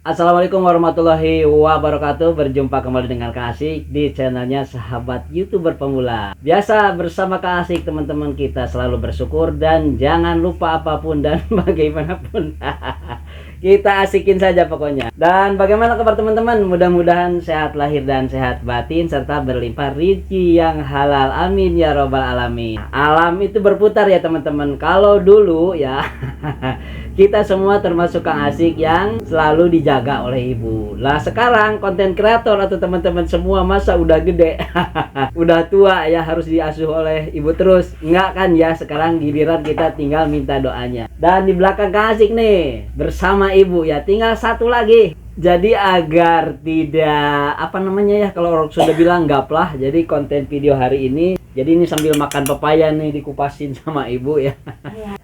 Assalamualaikum warahmatullahi wabarakatuh. Berjumpa kembali dengan Kak Asik di channelnya Sahabat YouTuber Pemula. Biasa bersama Kak Asik, teman-teman kita selalu bersyukur dan jangan lupa apapun dan bagaimanapun kita asikin saja pokoknya. Dan bagaimana kabar teman-teman? Mudah-mudahan sehat lahir dan sehat batin serta berlimpah rezeki yang halal. Amin ya robbal alamin. Alam itu berputar ya teman-teman. Kalau dulu ya kita semua termasuk Kang Asik yang selalu dijaga oleh ibu. Lah sekarang konten kreator atau teman-teman semua masa udah gede udah tua ya, harus diasuh oleh ibu terus. Enggak kan ya, sekarang giliran kita tinggal minta doanya. Dan di belakang Kang Asik nih bersama ibu ya, tinggal satu lagi. Jadi agar tidak ya, kalau orang sudah bilang gaplah, jadi konten video hari ini, jadi ini sambil makan pepaya nih dikupasin sama ibu ya.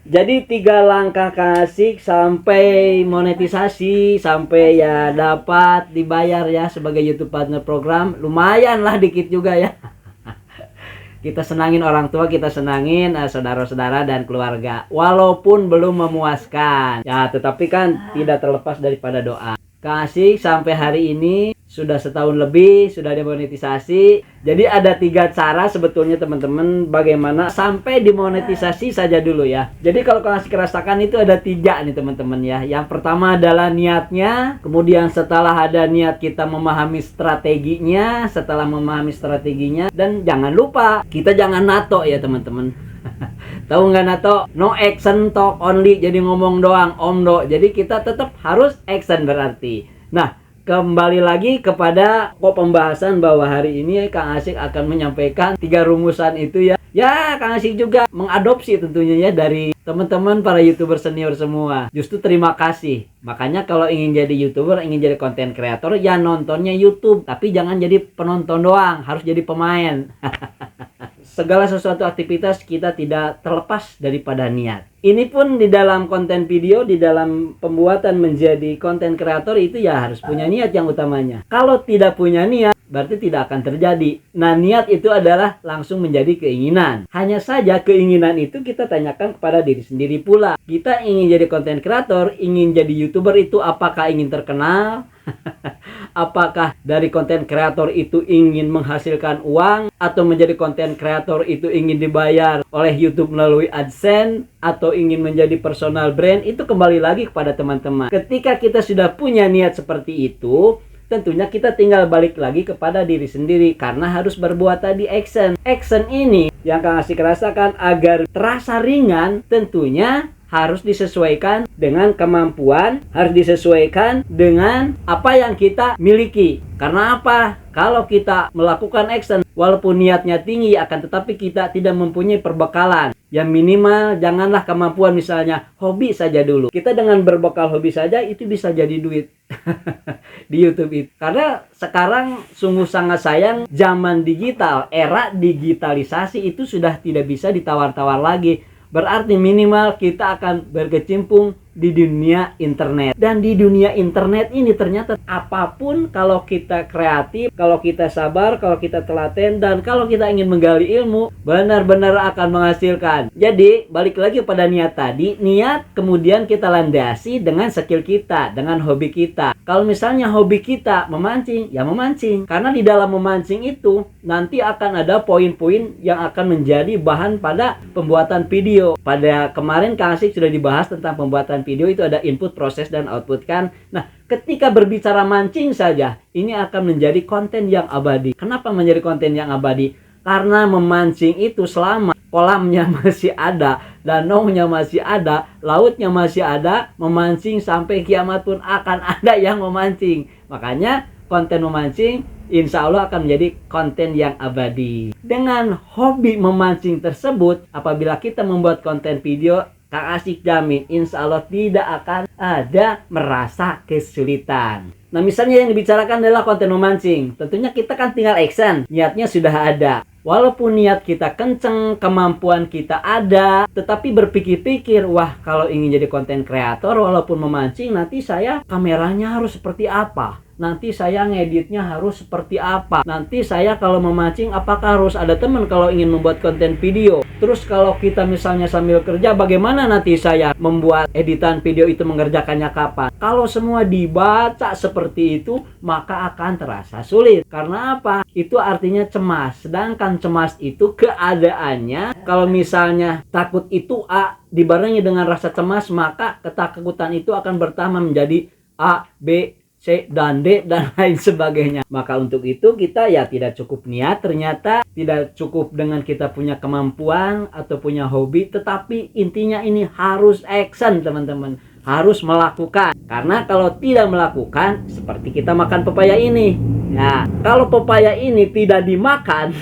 Jadi 3 langkah Kang Asik sampai monetisasi, sampai ya dapat dibayar ya sebagai YouTube Partner Program. Lumayan lah, dikit juga ya. Kita senangin orang tua, kita senangin saudara-saudara dan keluarga. Walaupun belum memuaskan ya, tetapi kan tidak terlepas daripada doa. Kang Asik sampai hari ini sudah setahun lebih, sudah dimonetisasi. Jadi ada 3 cara sebetulnya teman-teman bagaimana sampai dimonetisasi saja dulu ya. Jadi kalau Kang Asik rasakan itu ada 3 nih teman-teman ya. Yang pertama adalah niatnya. Kemudian setelah ada niat kita memahami strateginya. Setelah memahami strateginya, dan jangan lupa kita jangan nato ya teman-teman. Tahu nggak nato? No action talk only, jadi ngomong doang omdo. Jadi kita tetap harus action berarti. Nah, kembali lagi kepada pembahasan bahwa hari ini Kang Asik akan menyampaikan 3 rumusan itu ya. Ya, Kang Asik juga mengadopsi tentunya ya dari teman-teman para YouTuber senior semua. Justru terima kasih. Makanya kalau ingin jadi YouTuber, ingin jadi konten kreator, ya nontonnya YouTube, tapi jangan jadi penonton doang, harus jadi pemain. Segala sesuatu aktivitas kita tidak terlepas daripada niat. Ini pun di dalam konten video, di dalam pembuatan menjadi konten kreator itu ya harus punya niat yang utamanya. Kalau tidak punya niat, berarti tidak akan terjadi. Nah, niat itu adalah langsung menjadi keinginan. Hanya saja keinginan itu kita tanyakan kepada diri sendiri pula. Kita ingin jadi konten kreator, ingin jadi YouTuber itu apakah ingin terkenal? Apakah dari konten kreator itu ingin menghasilkan uang, atau menjadi konten kreator itu ingin dibayar oleh YouTube melalui AdSense, atau ingin menjadi personal brand? Itu kembali lagi kepada teman-teman. Ketika kita sudah punya niat seperti itu, tentunya kita tinggal balik lagi kepada diri sendiri, karena harus berbuat tadi action. Action ini yang Kang Asik rasakan agar terasa ringan, tentunya harus disesuaikan dengan kemampuan, harus disesuaikan dengan apa yang kita miliki. Karena apa? Kalau kita melakukan action, walaupun niatnya tinggi, akan tetapi kita tidak mempunyai perbekalan. Yang minimal janganlah kemampuan, misalnya hobi saja dulu. Kita dengan berbekal hobi saja itu bisa jadi duit di YouTube itu. Karena sekarang sungguh sangat sayang, zaman digital, era digitalisasi itu sudah tidak bisa ditawar-tawar lagi. Berarti minimal kita akan berkecimpung di dunia internet. Dan di dunia internet ini ternyata apapun, kalau kita kreatif, kalau kita sabar, kalau kita telaten, dan kalau kita ingin menggali ilmu, benar-benar akan menghasilkan. Jadi balik lagi pada niat tadi. Niat kemudian kita landasi dengan skill kita, dengan hobi kita. Kalau misalnya hobi kita memancing, ya memancing. Karena di dalam memancing itu nanti akan ada poin-poin yang akan menjadi bahan pada pembuatan video. Pada kemarin Kang Asik sudah dibahas tentang pembuatan video, itu ada input, proses, dan output kan. Nah, ketika berbicara mancing saja, ini akan menjadi konten yang abadi. Kenapa menjadi konten yang abadi? Karena memancing itu selama kolamnya masih ada, danaunya masih ada, lautnya masih ada, memancing sampai kiamat pun akan ada yang memancing. Makanya konten memancing insya Allah akan menjadi konten yang abadi. Dengan hobi memancing tersebut, apabila kita membuat konten video, Kang Asik jamin insya Allah tidak akan ada merasa kesulitan. Nah, misalnya yang dibicarakan adalah konten memancing. Tentunya kita kan tinggal action, niatnya sudah ada. Walaupun niat kita kenceng, kemampuan kita ada, tetapi berpikir-pikir, wah kalau ingin jadi konten kreator walaupun memancing, nanti saya kameranya harus seperti apa? nanti saya ngeditnya harus seperti apa, nanti saya kalau memancing apakah harus ada teman kalau ingin membuat konten video, terus kalau kita misalnya sambil kerja bagaimana nanti saya membuat editan video itu mengerjakannya kapan. Kalau semua dibaca seperti itu maka akan terasa sulit. Karena apa? Itu artinya cemas. Sedangkan cemas itu keadaannya kalau misalnya takut itu A dibarengi dengan rasa cemas, maka ketakutan itu akan bertambah menjadi A, B, C, dan D, dan lain sebagainya. Maka untuk itu kita ya tidak cukup niat, ternyata tidak cukup dengan kita punya kemampuan atau punya hobi, tetapi intinya ini harus action teman-teman, harus melakukan. Karena kalau tidak melakukan, seperti kita makan pepaya ini. Nah, kalau pepaya ini tidak dimakan,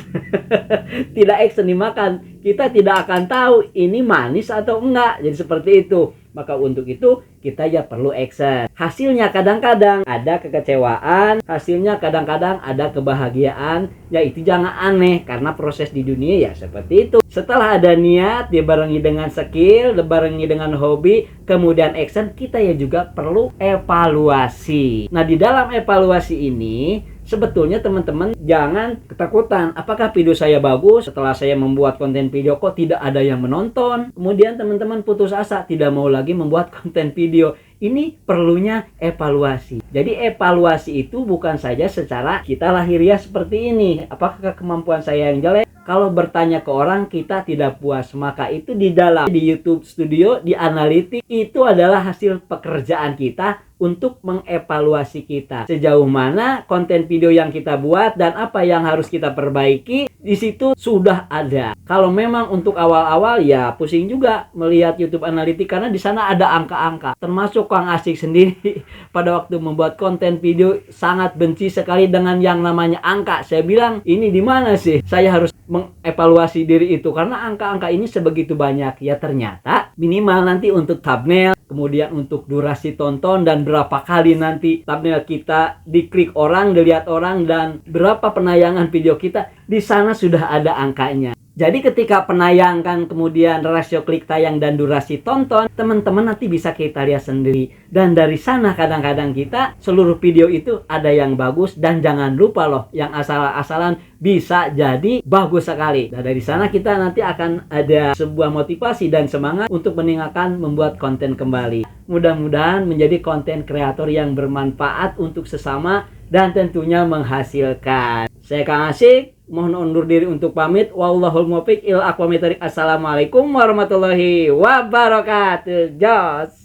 tidak action dimakan, kita tidak akan tahu ini manis atau enggak. Jadi seperti itu. Maka untuk itu kita ya perlu action. Hasilnya kadang-kadang ada kekecewaan, hasilnya kadang-kadang ada kebahagiaan. Ya itu jangan aneh, karena proses di dunia ya seperti itu. Setelah ada niat dibarengi dengan skill, dibarengi dengan hobi, kemudian action, kita ya juga perlu evaluasi. Nah, di dalam evaluasi ini sebetulnya teman-teman jangan ketakutan. Apakah video saya bagus? Setelah saya membuat konten video kok tidak ada yang menonton? Kemudian teman-teman putus asa, tidak mau lagi membuat konten video. Ini perlunya evaluasi. Jadi evaluasi itu bukan saja secara kita lahiriah seperti ini. Apakah kemampuan saya yang jelek? Kalau bertanya ke orang kita tidak puas, maka itu di dalam di YouTube Studio, di analitik, itu adalah hasil pekerjaan kita untuk mengevaluasi kita. Sejauh mana konten video yang kita buat dan apa yang harus kita perbaiki, di situ sudah ada. Kalau memang untuk awal-awal ya pusing juga melihat YouTube Analitik, karena di sana ada angka-angka. Termasuk Kang Asik sendiri pada waktu membuat konten video sangat benci sekali dengan yang namanya angka. Saya bilang, ini di mana sih saya harus mengevaluasi diri itu, karena angka-angka ini sebegitu banyak. Ya ternyata minimal nanti untuk thumbnail, kemudian untuk durasi tonton dan berapa kali nanti thumbnail kita diklik orang, dilihat orang, dan berapa penayangan video kita, di sana sudah ada angkanya. Jadi ketika penayangkan, kemudian rasio klik tayang dan durasi tonton, teman-teman nanti bisa kita lihat sendiri. Dan dari sana kadang-kadang kita seluruh video itu ada yang bagus, dan jangan lupa loh yang asal-asalan bisa jadi bagus sekali. Dan dari sana kita nanti akan ada sebuah motivasi dan semangat untuk meningkatkan membuat konten kembali. Mudah-mudahan menjadi konten kreator yang bermanfaat untuk sesama dan tentunya menghasilkan. Saya Kang Asik, mohon undur diri untuk pamit. Wallahul muwaffiq ila aqwamit thoriq. Assalamualaikum warahmatullahi wabarakatuh. Jos.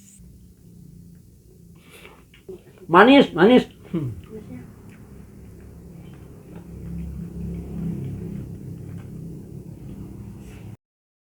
Manis.